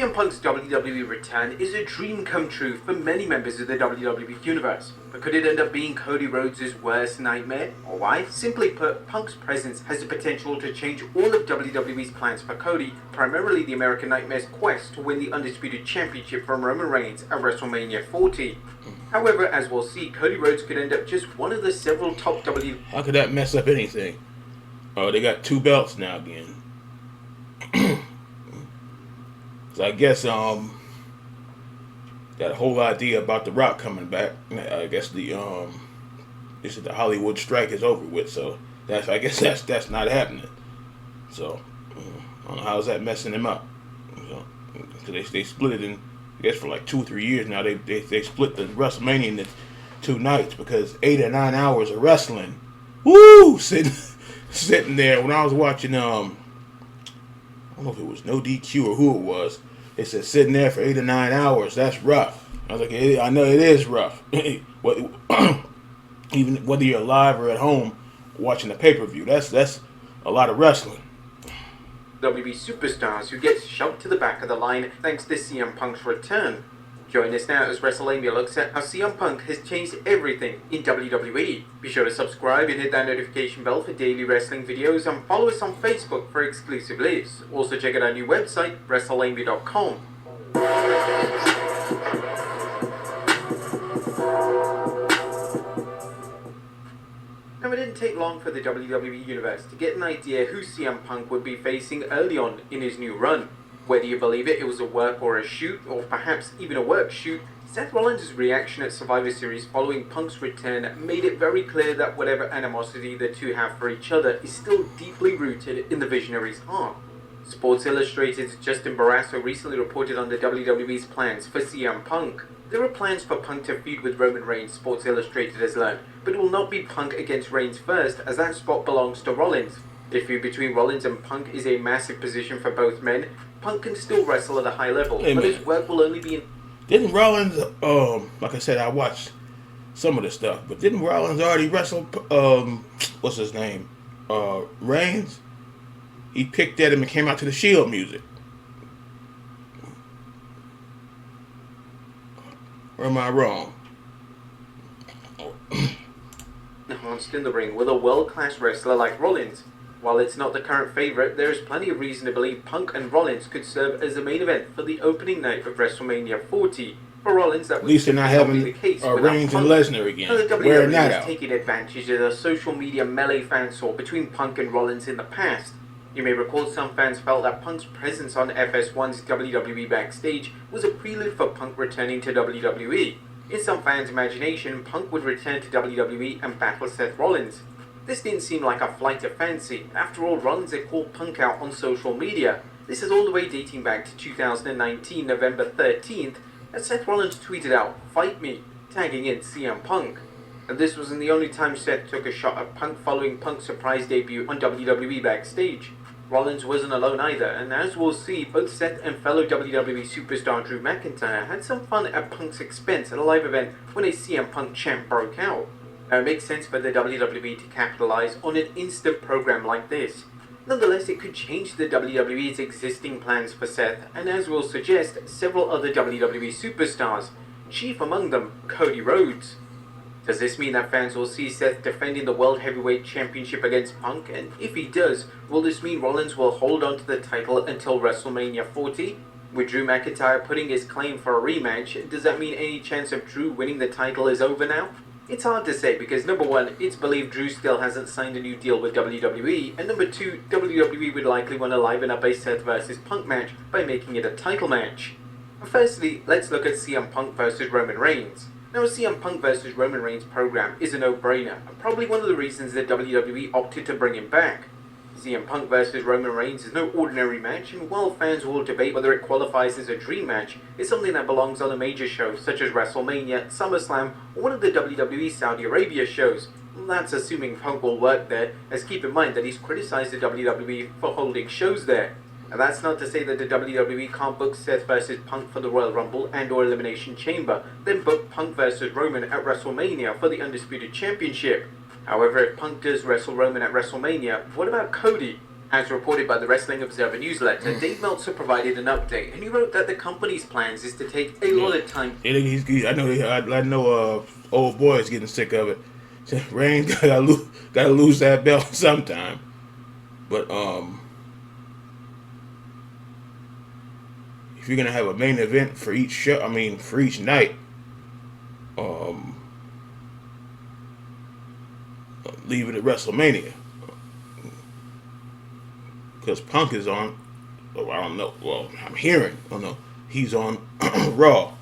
CM Punk's WWE return is a dream come true for many members of the WWE Universe, but could it end up being Cody Rhodes' worst nightmare? Or why? Simply put, Punk's presence has the potential to change all of WWE's plans for Cody, primarily the American Nightmare's quest to win the Undisputed Championship from Roman Reigns at WrestleMania 40. However, as we'll see, Cody Rhodes could end up just one of the several top How could that mess up anything? Oh, they got 2 belts now again. So I guess got a whole idea about The Rock coming back. I guess this is the Hollywood strike is over with, so I guess that's not happening. So I don't know how's that messing him up. So, they split it in, I guess, for like 2 or 3 years now. They split the WrestleMania into 2 nights because 8 or 9 hours of wrestling. Woo! Sitting there when I was watching I don't know if it was No DQ or who it was. They said sitting there for 8 or 9 hours, that's rough. I was like, I know it is rough. Even whether you're live or at home watching the pay-per-view, that's a lot of wrestling. WWE superstars who get shoved to the back of the line thanks to CM Punk's return. Join us now as WrestleMania looks at how CM Punk has changed everything in WWE. Be sure to subscribe and hit that notification bell for daily wrestling videos and follow us on Facebook for exclusive lists. Also check out our new website, WrestleMania.com. Now, it didn't take long for the WWE Universe to get an idea who CM Punk would be facing early on in his new run. Whether you believe it was a work or a shoot, or perhaps even a work shoot, Seth Rollins' reaction at Survivor Series following Punk's return made it very clear that whatever animosity the two have for each other is still deeply rooted in the visionary's heart. Sports Illustrated's Justin Barrasso recently reported on the WWE's plans for CM Punk. There are plans for Punk to feud with Roman Reigns, Sports Illustrated has learned, but it will not be Punk against Reigns first, as that spot belongs to Rollins. A feud between Rollins and Punk is a massive position for both men. Punk can still wrestle at a high level, but his work will only be in... Didn't Rollins, like I said, I watched some of the stuff, but didn't Rollins already wrestle, what's his name, Reigns? He picked at him and came out to the Shield music. Or am I wrong? Enhanced in the ring with a world-class wrestler like Rollins. While it's not the current favourite, there is plenty of reason to believe Punk and Rollins could serve as the main event for the opening night of WrestleMania 40. For Rollins, that at least they're not having Reigns and Lesnar again. The Wearing WWE that is out. taking advantage of the social media melee fans saw between Punk and Rollins in the past. You may recall some fans felt that Punk's presence on FS1's WWE Backstage was a prelude for Punk returning to WWE. In some fans' imagination, Punk would return to WWE and battle Seth Rollins. This didn't seem like a flight of fancy. After all, Rollins had called Punk out on social media. This is all the way dating back to 2019, November 13th, as Seth Rollins tweeted out, "Fight me," tagging in CM Punk. And this wasn't the only time Seth took a shot at Punk following Punk's surprise debut on WWE Backstage. Rollins wasn't alone either, and as we'll see, both Seth and fellow WWE superstar Drew McIntyre had some fun at Punk's expense at a live event when a CM Punk chant broke out. Now, it makes sense for the WWE to capitalize on an instant program like this. Nonetheless, it could change the WWE's existing plans for Seth, and as we'll suggest, several other WWE superstars, chief among them, Cody Rhodes. Does this mean that fans will see Seth defending the World Heavyweight Championship against Punk? And if he does, will this mean Rollins will hold on to the title until WrestleMania 40? With Drew McIntyre putting his claim for a rematch, does that mean any chance of Drew winning the title is over now? It's hard to say because number one, it's believed Drew still hasn't signed a new deal with WWE, and number two, WWE would likely want to liven up a Seth vs Punk match by making it a title match. Firstly, let's look at CM Punk vs Roman Reigns. Now, a CM Punk vs Roman Reigns program is a no-brainer, and probably one of the reasons that WWE opted to bring him back. CM Punk vs Roman Reigns is no ordinary match, and while fans will debate whether it qualifies as a dream match, it's something that belongs on a major show such as WrestleMania, SummerSlam, or one of the WWE Saudi Arabia shows. That's assuming Punk will work there, as keep in mind that he's criticized the WWE for holding shows there. And that's not to say that the WWE can't book Seth vs Punk for the Royal Rumble and or Elimination Chamber, then book Punk vs Roman at WrestleMania for the Undisputed Championship. However, if Punk does wrestle Roman at WrestleMania, what about Cody? As reported by the Wrestling Observer newsletter, Dave Meltzer provided an update, and he wrote that the company's plans is to take a lot of time. I know. Old boy is getting sick of it. Reigns gotta lose that belt sometime. But if you're gonna have a main event for each show, for each night, leave it at WrestleMania. Because Punk is on, I don't know, well, I'm hearing, I don't know, he's on Raw,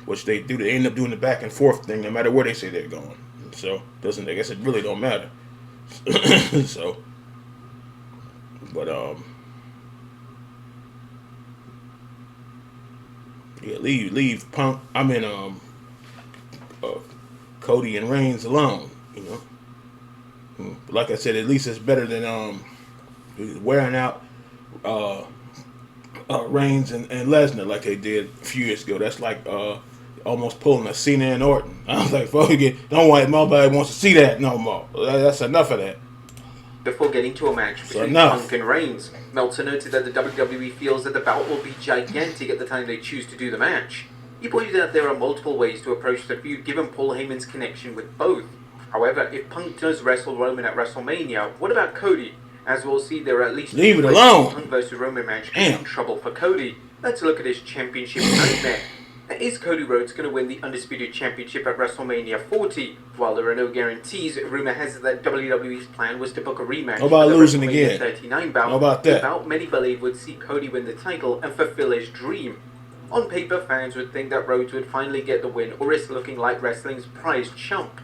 which they do, they end up doing the back and forth thing no matter where they say they're going. So, I guess it really don't matter. So, but, yeah, leave Punk, Cody and Reigns alone, you know. But like I said, at least it's better than, wearing out Reigns and Lesnar like they did a few years ago. That's like almost pulling a Cena and Orton. I was like, nobody wants to see that no more. That's enough of that. Before getting to a match between Punk and Reigns, Meltzer noted that the WWE feels that the bout will be gigantic at the time they choose to do the match. He pointed out there are multiple ways to approach the feud given Paul Heyman's connection with both. However, if Punk does wrestle Roman at WrestleMania, what about Cody? As we'll see, there are at least leave it alone. Punk versus Roman match could be trouble for Cody. Let's look at his championship nightmare. Is Cody Rhodes going to win the Undisputed Championship at WrestleMania 40? While there are no guarantees, rumor has it that WWE's plan was to book a rematch for the losing WrestleMania again. 39 bout. How about that? The bout many believe would see Cody win the title and fulfill his dream. On paper, fans would think that Rhodes would finally get the win or risk looking like wrestling's prized chump.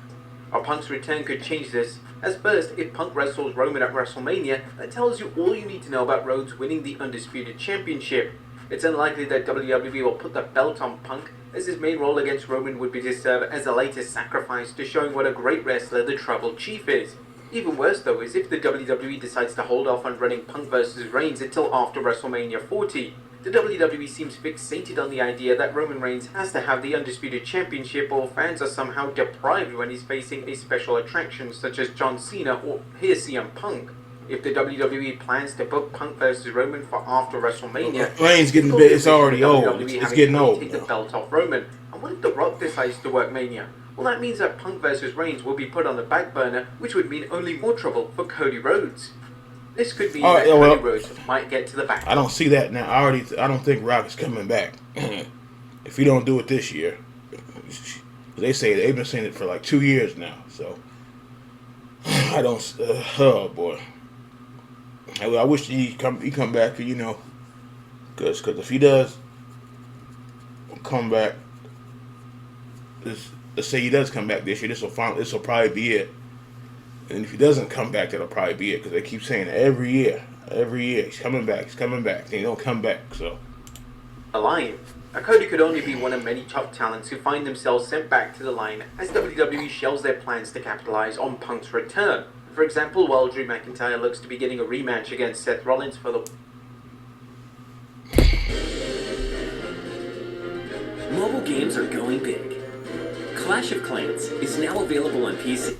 A Punk's return could change this, as first, if Punk wrestles Roman at WrestleMania, that tells you all you need to know about Rhodes winning the Undisputed Championship. It's unlikely that WWE will put the belt on Punk, as his main role against Roman would be to serve as a latest sacrifice to showing what a great wrestler the Tribal Chief is. Even worse though is if the WWE decides to hold off on running Punk vs Reigns until after WrestleMania 40. The WWE seems fixated on the idea that Roman Reigns has to have the Undisputed Championship or fans are somehow deprived when he's facing a special attraction such as John Cena or here CM Punk. If the WWE plans to book Punk vs Roman for after WrestleMania, Reigns getting big, it's already old. It's getting old. Take the belt off Roman. And what if The Rock decides to work Mania? Well, that means that Punk vs Reigns will be put on the back burner, which would mean only more trouble for Cody Rhodes. This could mean that Cody Rhodes might get to the back. I don't see that now. I don't think Rock is coming back. If he don't do it this year, they say they've been saying it for like 2 years now. So I don't. Oh boy. I wish he come back. You know, because if he does come back, let's say he does come back this year. This will probably be it. And if he doesn't come back, that'll probably be it. Because they keep saying it every year, he's coming back. And he don't come back. So a line. Cody could only be one of many top talents who find themselves sent back to the line as WWE shelves their plans to capitalize on Punk's return. For example, while Drew McIntyre looks to be getting a rematch against Seth Rollins for the... Mobile games are going big. Clash of Clans is now available on PC.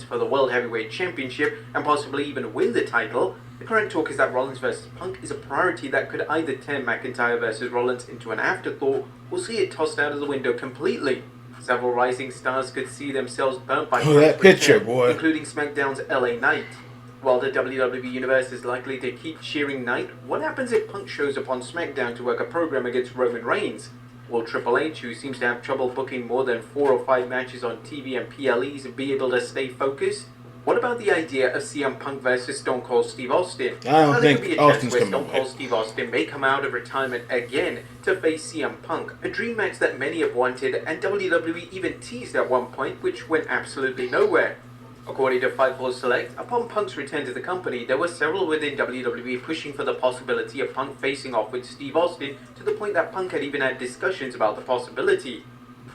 For the World Heavyweight Championship and possibly even win the title. The current talk is that Rollins vs Punk is a priority that could either turn McIntyre vs Rollins into an afterthought or see it tossed out of the window completely. Several rising stars could see themselves burnt by that picture, boy, including SmackDown's LA Knight. While the WWE Universe is likely to keep cheering Knight, what happens if Punk shows up on SmackDown to work a program against Roman Reigns? Will Triple H, who seems to have trouble booking more than 4 or 5 matches on TV and PLEs, be able to stay focused? What about the idea of CM Punk versus Stone Cold Steve Austin? I don't think Austin's coming Stone Cold Steve Austin may come out of retirement again to face CM Punk, a dream match that many have wanted and WWE even teased at one point, which went absolutely nowhere. According to Fightful Select, upon Punk's return to the company, there were several within WWE pushing for the possibility of Punk facing off with Steve Austin, to the point that Punk had even had discussions about the possibility.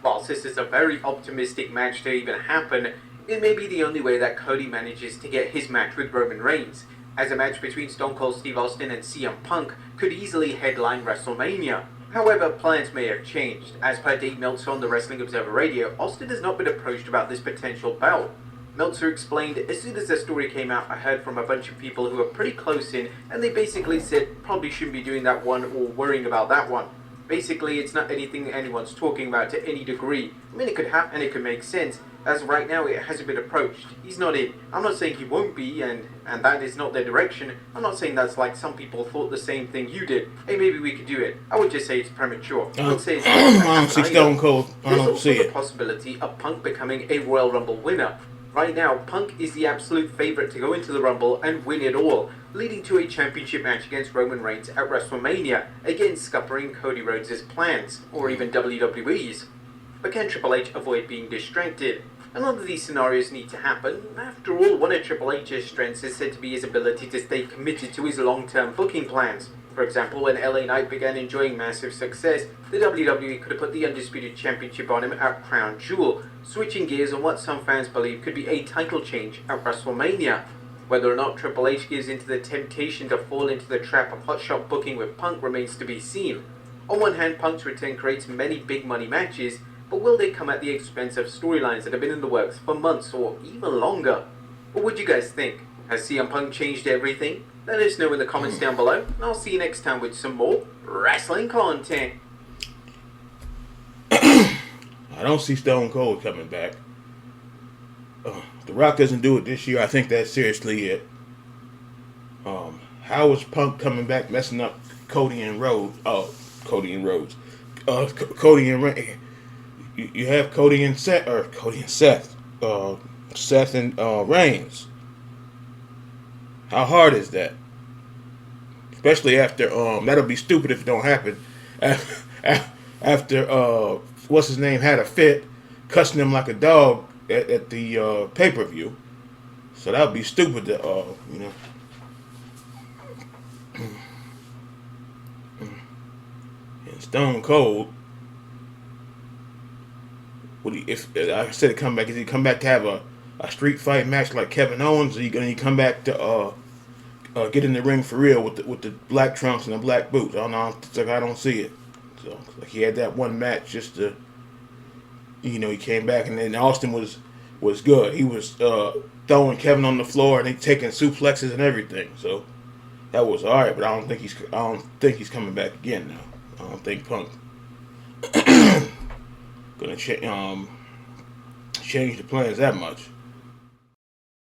Whilst this is a very optimistic match to even happen, it may be the only way that Cody manages to get his match with Roman Reigns, as a match between Stone Cold Steve Austin and CM Punk could easily headline WrestleMania. However, plans may have changed. As per Dave Meltzer on the Wrestling Observer Radio, Austin has not been approached about this potential bout. Meltzer explained, as soon as the story came out, I heard from a bunch of people who are pretty close in, and they basically said, probably shouldn't be doing that one or worrying about that one. Basically, it's not anything anyone's talking about to any degree. I mean, it could happen and it could make sense. As of right now, it hasn't been approached. He's not in. I'm not saying he won't be, and that is not their direction. I'm not saying that's like some people thought the same thing you did. Hey, maybe we could do it. I would just say it's premature. I would say it's I don't see Stone Cold. I don't see it. There's also the possibility of Punk becoming a Royal Rumble winner. Right now, Punk is the absolute favorite to go into the Rumble and win it all, leading to a championship match against Roman Reigns at WrestleMania, again scuppering Cody Rhodes' plans, or even WWE's. But can Triple H avoid being distracted? And none of these scenarios need to happen. After all, one of Triple H's strengths is said to be his ability to stay committed to his long-term booking plans. For example, when LA Knight began enjoying massive success, the WWE could have put the Undisputed Championship on him at Crown Jewel, switching gears on what some fans believe could be a title change at WrestleMania. Whether or not Triple H gives into the temptation to fall into the trap of hotshot booking with Punk remains to be seen. On one hand, Punk's return creates many big money matches, but will they come at the expense of storylines that have been in the works for months or even longer? What would you guys think? Has CM Punk changed everything? Let us know in the comments down below, and I'll see you next time with some more wrestling content. I don't see Stone Cold coming back. The Rock doesn't do it this year. I think that's seriously it. How is Punk coming back messing up Cody and Rhodes? Cody and Rhodes. Cody and Ray. You have Cody and Seth, Seth and Reigns. How hard is that? Especially after that'll be stupid if it don't happen. After what's his name had a fit, cussing him like a dog at the pay-per-view. So that would be stupid to And Stone Cold. If like I said, come back, is he come back to have a street fight match like Kevin Owens, or he come back to get in the ring for real with the black trunks and the black boots? I don't know. It's like I don't see it. So like he had that one match just to, he came back, and then Austin was good. He was throwing Kevin on the floor and he taking suplexes and everything. So that was all right. But I don't think he's coming back again now. I don't think Punk gonna change the plans that much.